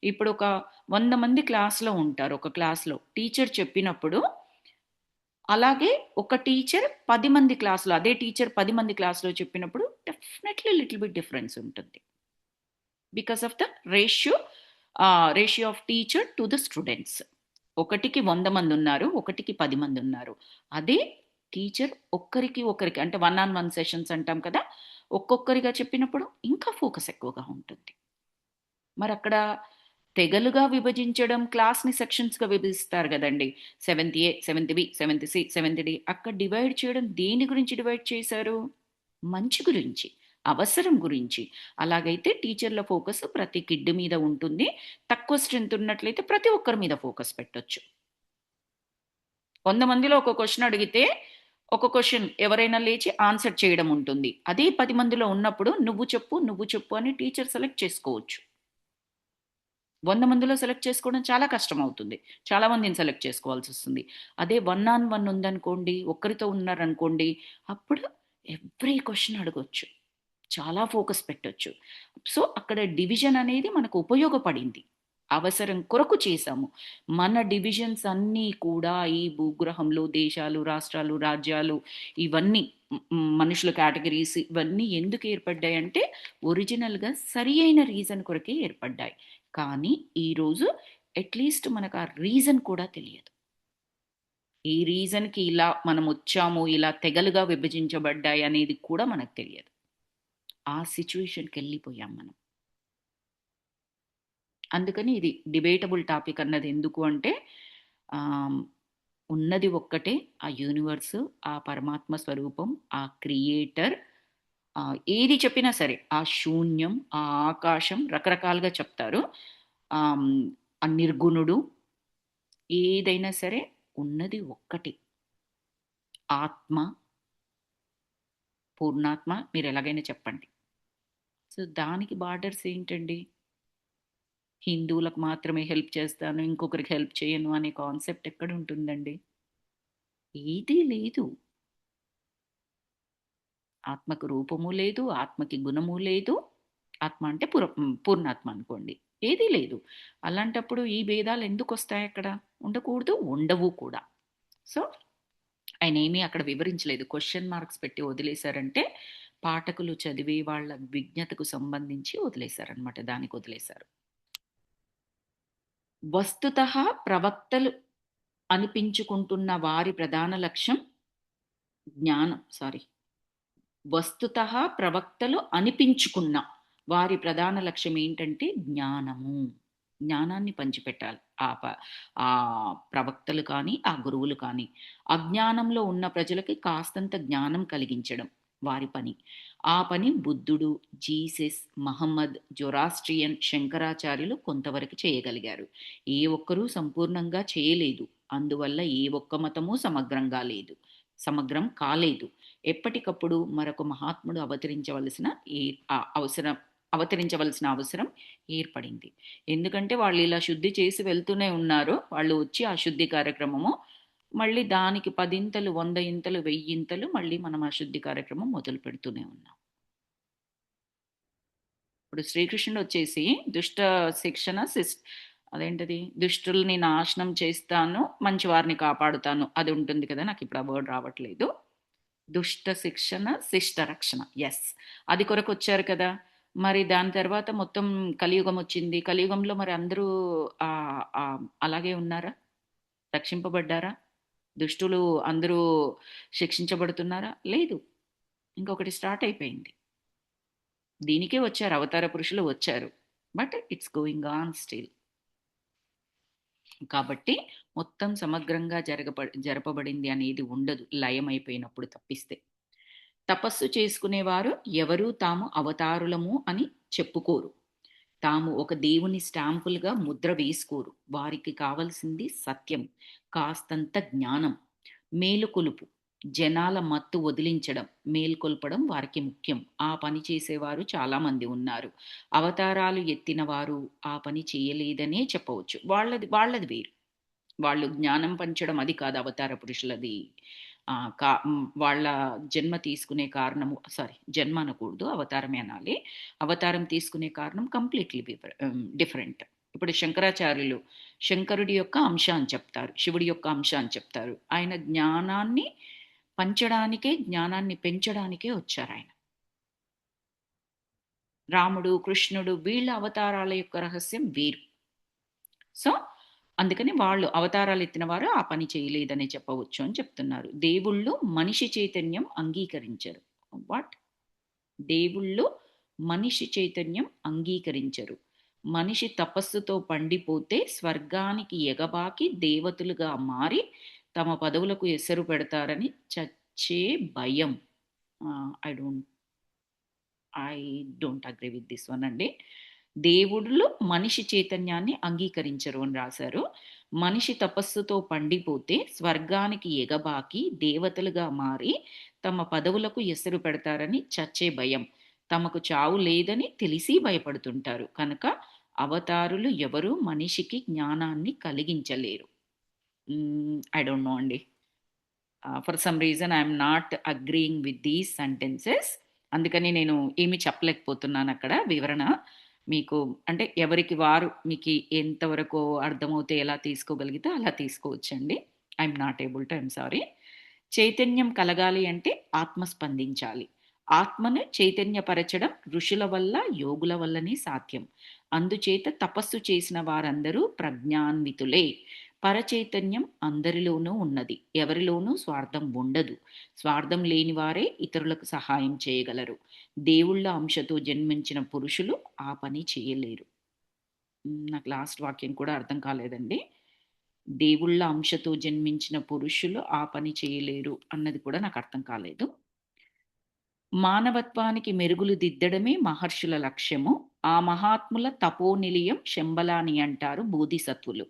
ఇప్పుడు ఒక 100 మంది క్లాస్‌లో ఉంటారు. ఒక క్లాస్‌లో టీచర్ చెప్పినప్పుడు అలాగే ఒక టీచర్ 10 మంది క్లాస్‌లో అదే టీచర్ 10 మంది క్లాస్‌లో చెప్పినప్పుడు డెఫినెట్‌లీ లిటిల్ బిట్ డిఫరెన్స్ ఉంటుంది. Because of the ratio of teacher to the students. ఒకటికి 100 మంది ఉన్నారు. ఒకటికి 10 మంది ఉన్నారు. అదే టీచర్ ఒకరికి అంటే వన్ ఆన్ వన్ సెషన్స్ అంటాం కదా! ఒక్కొక్కరిగా చెప్పినప్పుడు ఇంకా ఫోకస్ ఎక్కువగా ఉంటుంది. మరక్కడ తెగలుగా విభజించడం, క్లాస్‌ని సెక్షన్స్‌గా విభజిస్తారు గదండీ. Seventh A, seventh B, seventh C, seventh D. అక్కడ డివైడ్ చేయడం దేని గురించి డివైడ్ చేశారు? మంచి గురించి, అవసరం గురించి. అలాగైతే టీచర్ల ఫోకస్ ప్రతి కిడ్ మీద ఉంటుంది. తక్కువ స్ట్రెంత్ ఉన్నట్లయితే ప్రతి ఒక్కరి మీద ఫోకస్ పెట్టొచ్చు. 100 మందిలో ఒక క్వెషన్ అడిగితే, ఒక క్వెషన్ ఎవరైనా లేచి ఆన్సర్ చేయడం ఉంటుంది. అదే 10 మందిలో ఉన్నప్పుడు నువ్వు చెప్పు, నువ్వు చెప్పు అని టీచర్ సెలెక్ట్ చేసుకోవచ్చు. 100 మందిలో సెలెక్ట్ చేసుకోవడం చాలా కష్టమవుతుంది. చాలా మందిని సెలెక్ట్ చేసుకోవాల్సొస్తుంది. అదే వన్ ఆన్ వన్ ఉందనుకోండి, ఒక్కరితో ఉన్నారనుకోండి, అప్పుడు ఎవ్రీ క్వెషన్ అడగొచ్చు. చాలా ఫోకస్ పెట్టొచ్చు. సో, అక్కడ డివిజన్ అనేది మనకు ఉపయోగపడింది. అవసరం కొరకు చేశాము. మన డివిజన్స్ అన్నీ కూడా ఈ భూగ్రహంలో దేశాలు, రాష్ట్రాలు, రాజ్యాలు ఇవన్నీ మనుషుల కేటగరీస్ ఇవన్నీ ఎందుకు ఏర్పడ్డాయంటే ఒరిజినల్‌గా సరి అయిన రీజన్ కొరకే ఏర్పడ్డాయి. కానీ ఈరోజు అట్‌లీస్ట్ మనకు ఆ రీజన్ కూడా తెలియదు. ఈ రీజన్‌కి ఇలా మనమొచ్చాము, ఇలా తెగలుగా విభజించబడ్డాయి అనేది కూడా మనకు తెలియదు. ఆ సిట్యుయేషన్‌కెళ్ళిపోయాం మనం. అందుకని ఇది డిబేటబుల్ టాపిక్ అన్నది ఎందుకు అంటే ఆహ్, ఉన్నది ఒక్కటే ఆ యూనివర్స్, ఆ పరమాత్మ స్వరూపం, ఆ క్రియేటర్ ఏది చెప్పినా సరే ఆ శూన్యం, ఆ ఆకాశం రకరకాలుగా చెప్తారు. ఆహ్, హ్మ్, ఆ నిర్గుణుడు ఏదైనా సరే ఉన్నది ఒక్కటే. ఆత్మ, పూర్ణాత్మ మీరెలాగైనా చెప్పండి. సో, దానికి బార్డర్స్ ఏంటండి? హిందువులకు మాత్రమే హెల్ప్ చేస్తాను, ఇంకొకరికి హెల్ప్ చేయను అనే కాన్సెప్ట్ ఎక్కడుంటుందండి? ఏదీ లేదు. ఆత్మకు రూపము లేదు, ఆత్మకి గుణము లేదు. ఆత్మ అంటే పూర్ణాత్మ అనుకోండి. ఏదీ లేదు. అలాంటప్పుడు ఈ భేదాలు ఎందుకొస్తాయక్కడ? ఉండకూడదు, ఉండవు కూడా. సో, ఆయనేమి అక్కడ వివరించలేదు. క్వెషన్ మార్క్స్ పెట్టి వదిలేసారంటే, పాఠకులు చదివే వాళ్ళ విజ్ఞతకు సంబంధించి వదిలేసారనమాట. దానికొదిలేసారు. వస్తుతః ప్రవక్తలు అనిపించుకుంటున్న వారి ప్రధాన లక్ష్యం జ్ఞానం. సారీ. వస్తుతః ప్రవక్తలు అనిపించుకున్న వారి ప్రధాన లక్ష్యం ఏంటంటే జ్ఞానము. జ్ఞానాన్ని పంచిపెట్టాలి. ఆ ప్రవక్తలు కానీ, ఆ గురువులు కానీ. అజ్ఞానంలో ఉన్న ప్రజలకి కాస్తంత జ్ఞానం కలిగించడం వారి పని. ఆ పని బుద్ధుడు, జీసస్, మహమ్మద్, జొరాస్ట్రియన్, శంకరాచార్యులు కొంతవరకు చేయగలిగారు. ఏ ఒక్కరూ సంపూర్ణంగా చేయలేదు. అందువల్ల ఏ ఒక్క మతము సమగ్రం కాలేదు. ఎప్పటికప్పుడు మరొక మహాత్ముడు అవతరించవలసిన అవసరం ఏర్పడింది. ఎందుకంటే వాళ్ళు ఇలా శుద్ధి చేసి వెళ్తూనే ఉన్నారు. వాళ్ళు వచ్చి ఆ శుద్ధి కార్యక్రమము మళ్ళీ దానికి 10 ఇంతలు, 100 ఇంతలు, 1000 ఇంతలు మళ్ళీ మనం ఆ శుద్ధి కార్యక్రమం మొదలు పెడుతూనే ఉన్నాం. ఇప్పుడు శ్రీకృష్ణుడు వచ్చేసి దుష్ట శిక్షణ అదేంటది దుష్టుల్ని నాశనం చేస్తాను, మంచి వారిని కాపాడుతాను. అది ఉంటుంది కదా! నాకిప్పుడు ఆ వర్డ్ రావట్లేదు. దుష్ట శిక్షణ, శిష్ట రక్షణ. యెస్. అది కొరకొచ్చారు కదా! మరి దాని తర్వాత మొత్తం కలియుగం వచ్చింది. కలియుగంలో మరి అందరూ అలాగే ఉన్నారా? రక్షింపబడ్డారా? దుష్టులు అందరూ శిక్షించబడుతున్నారా? లేదు. ఇంకొకటి స్టార్ట్ అయిపోయింది. దీనికే వచ్చారు అవతార పురుషులు వచ్చారు. But it's going on still. కాబట్టి మొత్తం సమగ్రంగా జరపబడింది అనేది ఉండదు. లయమైపోయినప్పుడు తప్పిస్తే. తపస్సు చేసుకునేవారు ఎవరూ తాము అవతారులము అని చెప్పుకోరు. తాము ఒక దేవుని స్టాంపులుగా ముద్ర వేసుకోరు. వారికి కావలసింది సత్యం, కాస్తంత జ్ఞానం, మేలుకొలుపు, జనాల మత్తు వదిలించడం, మేల్కొల్పడం వారికి ముఖ్యం. ఆ పని చేసేవారు చాలామంది ఉన్నారు. అవతారాలు ఎత్తిన వారు ఆ పని చేయలేదనే చెప్పవచ్చు. వాళ్ళది వేరు. వాళ్ళు జ్ఞానం పంచడం అది కాదు అవతార పురుషులది. వాళ్ళ జన్మ తీసుకునే కారణము జన్మ అనకూడదు. అవతారమే అనాలి. అవతారం తీసుకునే కారణం కంప్లీట్‌లీ డిఫరెంట్. ఇప్పుడు శంకరాచార్యులు శంకరుడి యొక్క అంశ అని చెప్తారు. శివుడి యొక్క అంశ అని చెప్తారు. ఆయన జ్ఞానాన్ని పంచడానికే, జ్ఞానాన్ని పెంచడానికే వచ్చారాయన. రాముడు, కృష్ణుడు వీళ్ళ అవతారాల యొక్క రహస్యం వేరు. సో, అందుకని వాళ్ళు అవతారాలెత్తిన వారు ఆ పని చేయలేదనే చెప్పవచ్చు అని చెప్తున్నారు. దేవుళ్ళు మనిషి చైతన్యం అంగీకరించరు. వాట్? దేవుళ్ళు మనిషి చైతన్యం అంగీకరించరు. మనిషి తపస్సుతో పండిపోతే స్వర్గానికి ఎగబాకి దేవతలుగా మారి తమ పదవులకు ఎసరు పెడతారని చచ్చే భయం. I don't I don't agree with this one అండి. దేవుళ్ళు మనిషి చైతన్యాన్ని అంగీకరించరు అని రాశారు. మనిషి తపస్సుతో పండిపోతే స్వర్గానికి ఎగబాకి దేవతలుగా మారి తమ పదవులకు ఎసరు పెడతారని చచ్చే భయం. తమకు చావు లేదని తెలిసి భయపడుతుంటారు కనుక అవతారులు ఎవరు మనిషికి జ్ఞానాన్ని కలిగించలేరు. ఐ డోంట్ నో అండి. For some reason I'm not agreeing with these sentences. అందుకని నేను ఏమి చెప్పలేకపోతున్నాను అక్కడ వివరణ. మీకు అంటే ఎవరికి వారు మీకు ఎంతవరకు అర్థమవుతే ఎలా తీసుకోగలిగితే అలా తీసుకోవచ్చండి. I'm not able to, I'm sorry. చైతన్యం కలగాలి అంటే ఆత్మ స్పందించాలి. ఆత్మను చైతన్యపరచడం ఋషుల వల్ల యోగుల వల్లనే సాధ్యం. అందుచేత తపస్సు చేసిన వారందరూ ప్రజ్ఞాన్వితులే. పరచైతన్యం అందరిలోనూ ఉన్నది. ఎవరిలోనూ స్వార్థం ఉండదు. స్వార్థం లేని వారే ఇతరులకు సహాయం చేయగలరు. దేవుళ్ళ అంశతో జన్మించిన పురుషులు ఆ పని చేయలేరు. నాకు లాస్ట్ వాక్యం కూడా అర్థం కాలేదండి. దేవుళ్ళ అంశతో జన్మించిన పురుషులు ఆ పని చేయలేరు అన్నది కూడా నాకు అర్థం కాలేదు. మానవత్వానికి మెరుగులు దిద్దడమే మహర్షుల లక్ష్యము. ఆ మహాత్ముల తపోనిలయం శంబలాని అంటారు బోధిసత్వులు.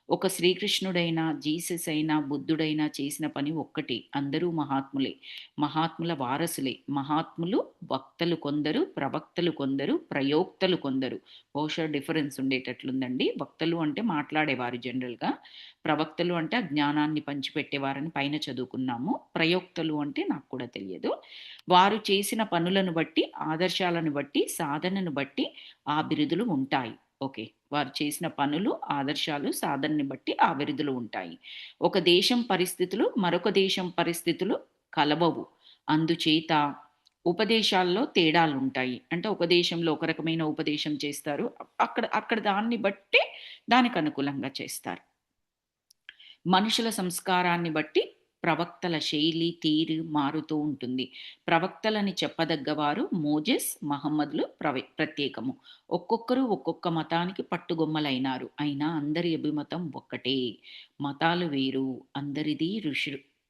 ఒక శ్రీకృష్ణుడైనా, జీసస్ అయినా, బుద్ధుడైనా చేసిన పని ఒక్కటే. అందరూ మహాత్ములే. మహాత్ముల వారసులే. మహాత్ములు వక్తలు కొందరు, ప్రవక్తలు కొందరు, ప్రయోక్తలు కొందరు. బహుశా డిఫరెన్స్ ఉండేటట్లుందండి. వక్తలు అంటే మాట్లాడేవారు జనరల్‌గా. ప్రవక్తలు అంటే ఆ జ్ఞానాన్ని పంచిపెట్టేవారని పైన చదువుకున్నాము. ప్రయోక్తలు అంటే నాకు కూడా తెలియదు. వారు చేసిన పనులను బట్టి, ఆదర్శాలను బట్టి, సాధనను బట్టి ఆ బిరుదులు ఉంటాయి. ఓకే. వారు చేసిన పనులు, ఆదర్శాలు, సాధనని బట్టి ఆ బిరుదులు ఉంటాయి. ఒక దేశం పరిస్థితులు, మరొక దేశం పరిస్థితులు కలవవు. అందుచేత ఉపదేశాల్లో తేడాలుంటాయి. అంటే ఒక దేశంలో ఒక రకమైన ఉపదేశం చేస్తారు. అక్కడ అక్కడ దాన్ని బట్టి దానికి అనుకూలంగా చేస్తారు. మనుషుల సంస్కారాన్ని బట్టి ప్రవక్తల శైలి, తీరు మారుతూ ఉంటుంది. ప్రవక్తలని చెప్పదగ్గవారు మోజెస్, మహమ్మద్‌లు ప్రత్యేకము. ఒక్కొక్కరు ఒక్కొక్క మతానికి పట్టుగొమ్మలైనారు. అయినా అందరి అభిమతం ఒక్కటే. మతాలు వేరు, అందరిది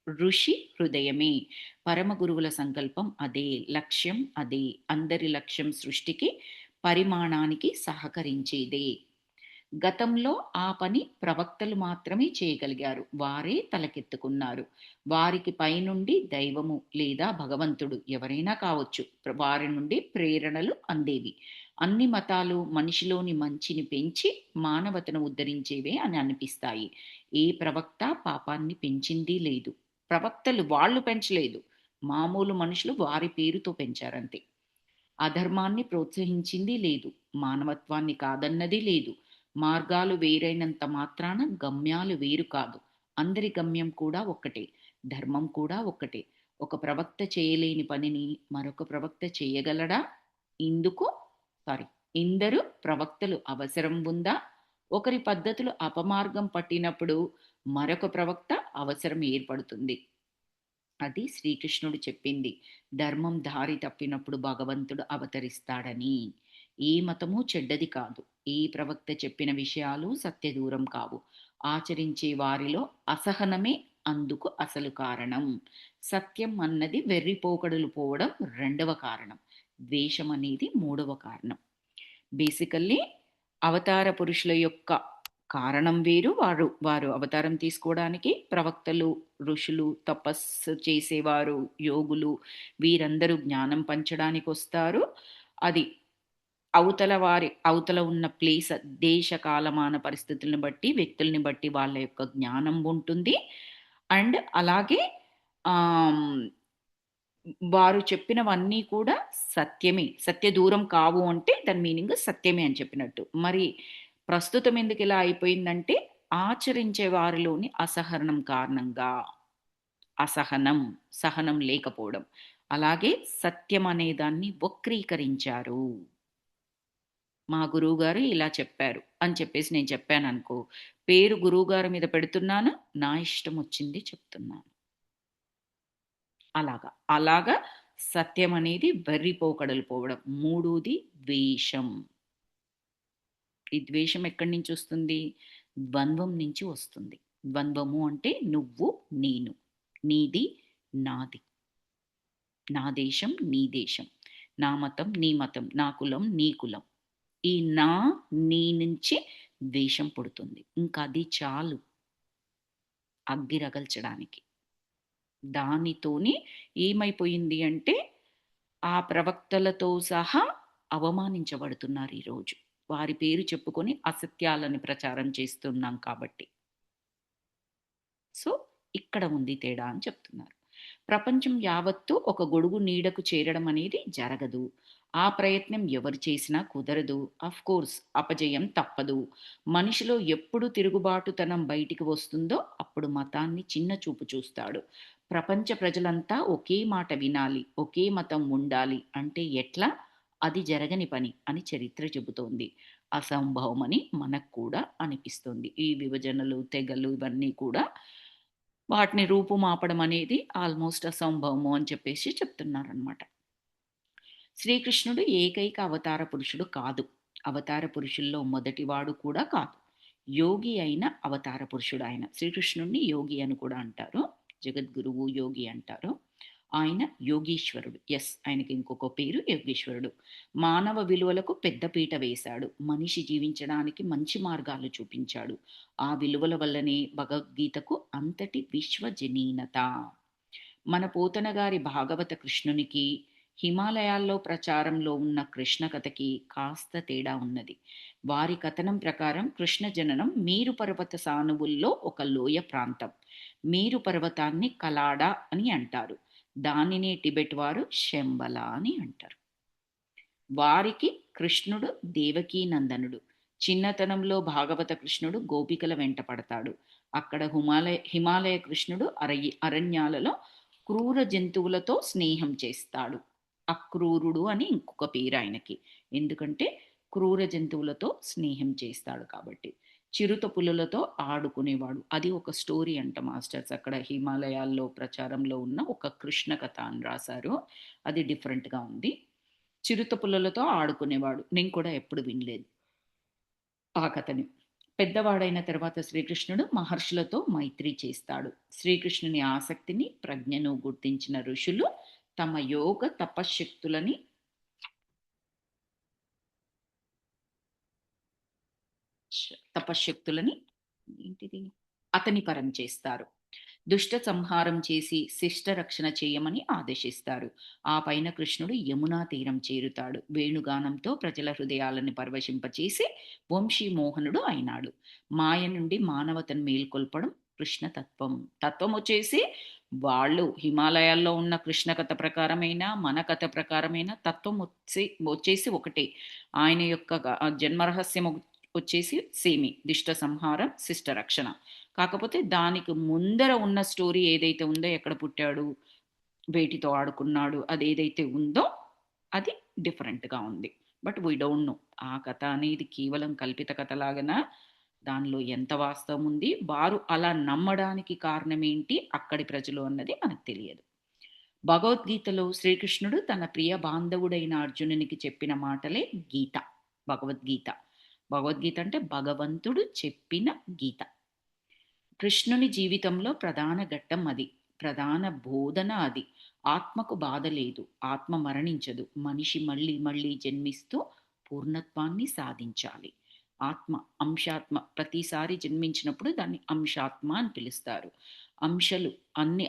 ఋషి హృదయమే. పరమ గురువుల సంకల్పం అదే, లక్ష్యం అదే. అందరి లక్ష్యం సృష్టికి, పరిమాణానికి సహకరించేదే. గతంలో ఆ పని ప్రవక్తలు మాత్రమే చేయగలిగారు. వారే తలకెత్తుకున్నారు. వారికి పైనుండి దైవము లేదా భగవంతుడు ఎవరైనా కావచ్చు. వారి నుండి ప్రేరణలు అందేవి. అన్ని మతాలు మనిషిలోని మంచిని పెంచి మానవతను ఉద్ధరించేవే అని అనిపిస్తాయి. ఏ ప్రవక్త పాపాన్ని పెంచింది లేదు. ప్రవక్తలు వాళ్ళు పెంచలేదు. మామూలు మనుషులు వారి పేరుతో పెంచారంతే. అధర్మాన్ని ప్రోత్సహించింది లేదు. మానవత్వాన్ని కాదన్నది లేదు. మార్గాలు వేరైనంత మాత్రాన గమ్యాలు వేరు కాదు. అందరి గమ్యం కూడా ఒక్కటే. ధర్మం కూడా ఒక్కటే. ఒక ప్రవక్త చేయలేని పనిని మరొక ప్రవక్త చేయగలడా? ఇందుకు సారీ ఇందరు ప్రవక్తలు అవసరం ఉందా? ఒకరి పద్ధతులు అపమార్గం పట్టినప్పుడు మరొక ప్రవక్త అవసరం ఏర్పడుతుంది. అది శ్రీకృష్ణుడు చెప్పింది. ధర్మం దారి తప్పినప్పుడు భగవంతుడు అవతరిస్తాడని. ఏ మతము చెడ్డది కాదు. ఏ ప్రవక్త చెప్పిన విషయాలు సత్యదూరం కావు. ఆచరించే వారిలో అసహనమే అందుకు అసలు కారణం. సత్యం అన్నది వెర్రిపోకడలు పోవడం రెండవ కారణం. ద్వేషం అనేది మూడవ కారణం. బేసికల్లీ అవతార పురుషుల యొక్క కారణం వేరు. వారు వారు అవతారం తీసుకోవడానికి ప్రవక్తలు, ఋషులు, తపస్సు చేసేవారు, యోగులు వీరందరూ జ్ఞానం పంచడానికొస్తారు. అది అవతల ఉన్న ప్లేస్, దేశ, కాలమాన పరిస్థితులను బట్టి, వ్యక్తుల్ని బట్టి వాళ్ళ యొక్క జ్ఞానం ఉంటుంది. అండ్ అలాగే ఆహ్, వారు చెప్పినవన్నీ కూడా సత్యమే. సత్య దూరం కావు అంటే దాని మీనింగ్ సత్యమే అని చెప్పినట్టు. మరి ప్రస్తుతం ఎందుకిలా అయిపోయిందంటే, ఆచరించే వారిలోని అసహనం కారణంగా. అసహనం, సహనం లేకపోవడం. అలాగే సత్యం అనే దాన్ని వక్రీకరించారు. మా గురువుగారు ఇలా చెప్పారు అని చెప్పేసి నేను చెప్పాననుకో, పేరు గురువుగారి మీద పెడుతున్నాను. నా ఇష్టం వచ్చింది చెప్తున్నాను. అలాగా సత్యం అనేది వెర్రిపోకడలు పోవడం. మూడోది ద్వేషం. ఈ ద్వేషం ఎక్కడి నుంచి వస్తుంది? ద్వంద్వం నుంచి వస్తుంది. ద్వంద్వము అంటే నువ్వు, నేను, నీది, నాది, నా దేశం, నీ దేశం, నా మతం, నీ మతం, నా కులం, నీ కులం. ఈ నా, నీ నుంచి ద్వేషం పుడుతుంది. ఇంకా అది చాలు అగ్గి రగల్చడానికి. దానితోని ఏమైపోయింది అంటే ఆ ప్రవక్తలతో సహా అవమానించబడుతున్నారు ఈరోజు. వారి పేరు చెప్పుకొని అసత్యాలను ప్రచారం చేస్తున్నాం కాబట్టి. సో, ఇక్కడ ఉంది తేడా అని చెప్తున్నారు. ప్రపంచం యావత్తు ఒక గొడుగు నీడకు చేరడం అనేది జరగదు. ఆ ప్రయత్నం ఎవరు చేసినా కుదరదు. కోర్స్ అపజయం తప్పదు. మనిషిలో ఎప్పుడు తిరుగుబాటుతనం బయటికి వస్తుందో అప్పుడు మతాన్ని చిన్న చూపు చూస్తాడు. ప్రపంచ ప్రజలంతా ఒకే మాట వినాలి, ఒకే మతం ఉండాలి అంటే ఎట్లా? అది జరగని పని అని చరిత్ర చెబుతోంది. అసంభవమని మనకు కూడా అనిపిస్తుంది. ఈ విభజనలు, తెగలు ఇవన్నీ కూడా వాటిని రూపుమాపడం అనేది ఆల్మోస్ట్ అసంభవము అని చెప్పేసి చెప్తున్నారనమాట. శ్రీకృష్ణుడు ఏకైక అవతార పురుషుడు కాదు. అవతార పురుషుల్లో మొదటివాడు కూడా కాదు. యోగి అయిన అవతార పురుషుడు ఆయన. శ్రీకృష్ణుడిని యోగి అని కూడా అంటారు. జగద్గురువు యోగి అంటారు. ఆయన యోగీశ్వరుడు. ఎస్, ఆయనకి ఇంకొక పేరు యోగీశ్వరుడు. మానవ విలువలకు పెద్దపీట వేశాడు. మనిషి జీవించడానికి మంచి మార్గాలు చూపించాడు. ఆ విలువల వల్లనే భగవద్గీతకు అంతటి విశ్వజనీనత. మన పోతన గారి భాగవత కృష్ణునికి హిమాలయాల్లో ప్రచారంలో ఉన్న కృష్ణ కథకి కాస్త తేడా ఉన్నది. వారి కథనం ప్రకారం కృష్ణ జననం మేరు పర్వత సానువుల్లో ఒక లోయ ప్రాంతం. మేరు పర్వతాన్ని కలాడా అని అంటారు. దానినే టిబెట్ వారు శంబల అని అంటారు. వారికి కృష్ణుడు దేవకీ నందనుడు. చిన్నతనంలో భాగవత కృష్ణుడు గోపికల వెంట పడతాడు. అక్కడ హిమాలయ కృష్ణుడు అరణ్యాలలో క్రూర జంతువులతో స్నేహం చేస్తాడు. అక్రూరుడు అని ఇంకొక పేరు ఆయనకి. ఎందుకంటే క్రూర జంతువులతో స్నేహం చేస్తాడు కాబట్టి. చిరుత పులులతో ఆడుకునేవాడు. అది ఒక స్టోరీ అంట మాస్టర్స్. అక్కడ హిమాలయాల్లో ప్రచారంలో ఉన్న ఒక కృష్ణ కథ అని రాశారు. అది డిఫరెంట్గా ఉంది. చిరుత పుల్లలతో ఆడుకునేవాడు. నేను కూడా ఎప్పుడు వినలేదు ఆ కథని. పెద్దవాడైన తర్వాత శ్రీకృష్ణుడు మహర్షులతో మైత్రి చేస్తాడు. శ్రీకృష్ణుని ఆసక్తిని, ప్రజ్ఞను గుర్తించిన ఋషులు తమ యోగ తపశ్శక్తులని ఏంటిది అతని పరం చేస్తారు. దుష్ట సంహారం చేసి శిష్ట రక్షణ చేయమని ఆదేశిస్తారు. ఆ పైన కృష్ణుడు యమునా తీరం చేరుతాడు. వేణుగానంతో ప్రజల హృదయాలను పరవశింపచేసి వంశీమోహనుడు అయినాడు. మాయ నుండి మానవతను మేల్కొల్పడం కృష్ణ తత్వం. తత్వం వచ్చేసి వాళ్ళు హిమాలయాల్లో ఉన్న కృష్ణ కథ ప్రకారమైన మన కథ ప్రకారమైన తత్వం వచ్చేసి ఒకటే. ఆయన యొక్క జన్మరహస్యం వచ్చేసి సేమి, దిష్ట సంహారం, శిష్ట రక్షణ. కాకపోతే దానికి ముందర ఉన్న స్టోరీ ఏదైతే ఉందో, ఎక్కడ పుట్టాడు, వేటితో ఆడుకున్నాడు, అది ఏదైతే ఉందో అది డిఫరెంట్గా ఉంది. బట్ వీ డోంట్ నో ఆ కథ అనేది కేవలం కల్పిత కథలాగనా, దానిలో ఎంత వాస్తవం ఉంది, వారు అలా నమ్మడానికి కారణం ఏంటి అక్కడి ప్రజలు అన్నది మనకు తెలియదు. భగవద్గీతలో శ్రీకృష్ణుడు తన ప్రియ బాంధవుడైన అర్జునునికి చెప్పిన మాటలే గీత. భగవద్గీత. భగవద్గీత అంటే భగవంతుడు చెప్పిన గీత. కృష్ణుని జీవితంలో ప్రధాన ఘట్టం అది. ప్రధాన బోధన అది. ఆత్మకు బాధ లేదు, ఆత్మ మరణించదు. మనిషి మళ్ళీ మళ్ళీ జన్మిస్తూ పూర్ణత్వాన్ని సాధించాలి. ఆత్మ, అంశాత్మ ప్రతిసారి జన్మించినప్పుడు దాన్ని అంశాత్మ అని పిలుస్తారు. అంశాలు అన్ని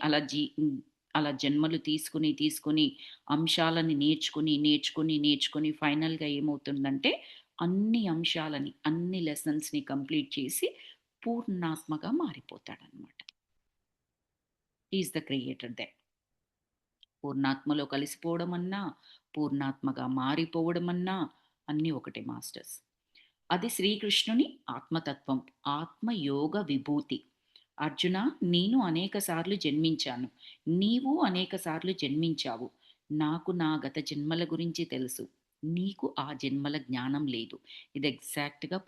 అలా జన్మలు తీసుకుని తీసుకుని అంశాలని నేర్చుకుని ఫైనల్గా ఏమవుతుందంటే అన్ని అంశాలని, అన్ని లెసన్స్ని కంప్లీట్ చేసి పూర్ణాత్మగా మారిపోతాడనమాట. ఈజ్ ద క్రియేటర్ దే. పూర్ణాత్మలో కలిసిపోవడం అన్నా, పూర్ణాత్మగా మారిపోవడం అన్నా అన్నీ ఒకటే మాస్టర్స్. అది శ్రీకృష్ణుని ఆత్మతత్వం, ఆత్మయోగ విభూతి. అర్జున, నేను అనేక సార్లు జన్మించాను, నీవు అనేక సార్లు జన్మించావు. నాకు నా గత జన్మల గురించి తెలుసు, నీకు ఆ జన్మల జ్ఞానం లేదు. ఇది ఎగ్జాక్ట్గా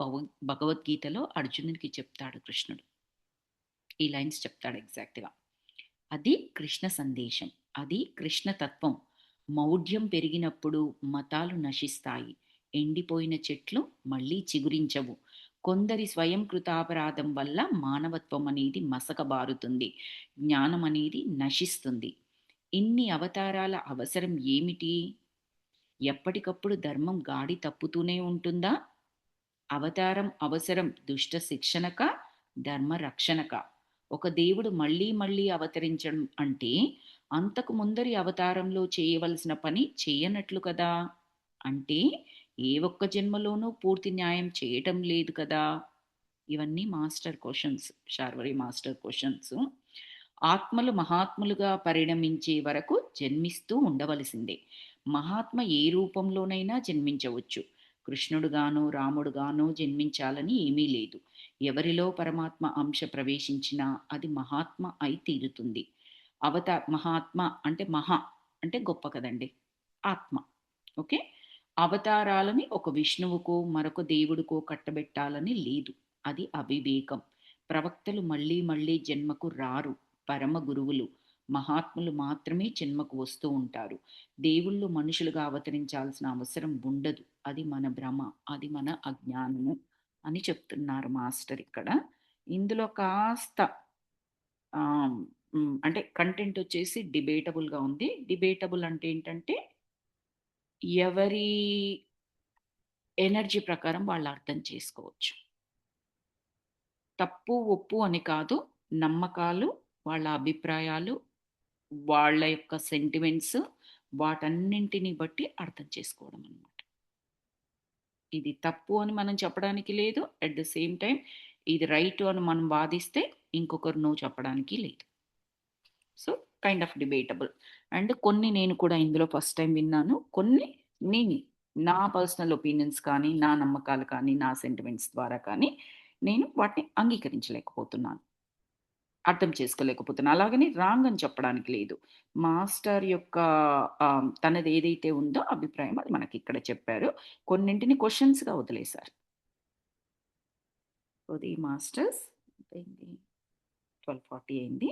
భగవద్గీతలో అర్జునునికి చెప్తాడు కృష్ణుడు. ఈ లైన్స్ చెప్తాడు ఎగ్జాక్ట్గా. అది కృష్ణ సందేశం, అది కృష్ణ తత్వం. మౌఢ్యం పెరిగినప్పుడు మతాలు నశిస్తాయి, ఎండిపోయిన చెట్లు మళ్ళీ చిగురించవు. కొందరి స్వయం కృతాపరాధం వల్ల మానవత్వం అనేది మసకబారుతుంది. జ్ఞానం అనేది నశిస్తుంది. ఇన్ని అవతారాల అవసరం ఏమిటి? ఎప్పటికప్పుడు ధర్మం గాడి తప్పుతూనే ఉంటుందా? అవతారం అవసరం దుష్ట శిక్షణకా? ధర్మ రక్షణకా? ఒక దేవుడు మళ్ళీ మళ్ళీ అవతరించడం అంటే అంతకు ముందరి అవతారంలో చేయవలసిన పని చేయనట్లు కదా! అంటే ఏ ఒక్క జన్మలోనూ పూర్తి న్యాయం చేయటం లేదు కదా! ఇవన్నీ master questions. Sharvari master questions. ఆత్మలు మహాత్ములుగా పరిణమించే వరకు జన్మిస్తూ ఉండవలసిందే. మహాత్మ ఏ రూపంలోనైనా జన్మించవచ్చు. కృష్ణుడుగానో, రాముడుగానో జన్మించాలని ఏమీ లేదు. ఎవరిలో పరమాత్మ అంశ ప్రవేశించినా అది మహాత్మ అయి తీరుతుంది. మహాత్మ అంటే మహా అంటే గొప్ప కదండి. ఆత్మ. ఓకే. అవతారాలని ఒక విష్ణువుకో మరొక దేవుడికో కట్టబెట్టాలని లేదు. అది అవివేకం. ప్రవక్తలు మళ్ళీ మళ్ళీ జన్మకు రారు. పరమ గురువులు మహాత్ములు మాత్రమే జన్మకు వస్తూ ఉంటారు. దేవుళ్ళు మనుషులుగా అవతరించాల్సిన అవసరం ఉండదు. అది మన భ్రమ. అది మన అజ్ఞానము అని చెప్తున్నారు మాస్టర్ ఇక్కడ. ఇందులో కాస్త అంటే కంటెంట్ వచ్చేసి డిబేటబుల్గా ఉంది. డిబేటబుల్ అంటే ఏంటంటే ఎవరి ఎనర్జీ ప్రకారం వాళ్ళు అర్థం చేసుకోవచ్చు. తప్పు, ఒప్పు అని కాదు. నమ్మకాలు, వాళ్ళ అభిప్రాయాలు, వాళ్ళ యొక్క సెంటిమెంట్స్ వాటన్నింటిని బట్టి అర్థం చేసుకోవడం అన్నమాట. ఇది తప్పు అని మనం చెప్పడానికి లేదు. అట్ ద సేమ్ టైమ్ ఇది రైట్ అని మనం వాదిస్తే ఇంకొకరు నో చెప్పడానికి లేదు. So, kind of debatable. And కొన్ని నేను కూడా ఇందులో ఫస్ట్ టైమ్ విన్నాను. కొన్ని నేను నా పర్సనల్ ఒపీనియన్స్ కానీ, నా నమ్మకాలు కానీ, నా సెంటిమెంట్స్ ద్వారా కానీ నేను వాటిని అంగీకరించలేకపోతున్నాను. అర్థం చేసుకోలేకపోతున్నాను. అలాగని రాంగ్ అని చెప్పడానికి లేదు. మాస్టర్ యొక్క తనదేదైతే ఉందో అభిప్రాయం అది మనకిక్కడ చెప్పారు. కొన్నింటిని క్వెషన్స్‌గా వదిలేశారు. అది మాస్టర్స్ అయిపోయింది. 12:40 అయింది.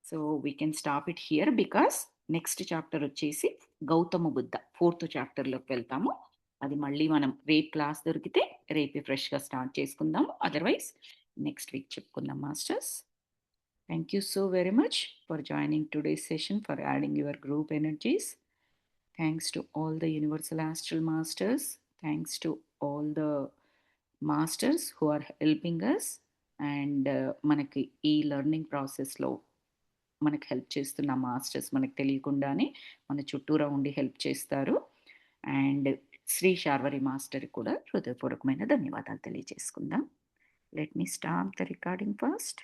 So, we can stop it here because next chapter వచ్చేసి గౌతమ బుద్ధ. ఫోర్త్ చాప్టర్‌లోకి వెళ్తాము. అది మళ్ళీ మనం రేపు క్లాస్ దొరికితే రేపే ఫ్రెష్‌గా స్టార్ట్ చేసుకుందాము. అదర్‌వైజ్ నెక్స్ట్ వీక్ చెప్పుకుందాం masters. Thank you so very much for joining today's session, for adding your group energies. Thanks to all the Universal Astral Masters. Thanks to all the masters who are helping us. And మనకి ఈ learning ప్రాసెస్లో మనకి help చేస్తున్న masters మనకు తెలియకుండానే మన చుట్టూరా ఉండి హెల్ప్ చేస్తారు. అండ్ శ్రీ శార్వరి మాస్టర్ కూడా హృదయపూర్వకమైన ధన్యవాదాలు తెలియజేసుకుందాం. Let me start the recording first.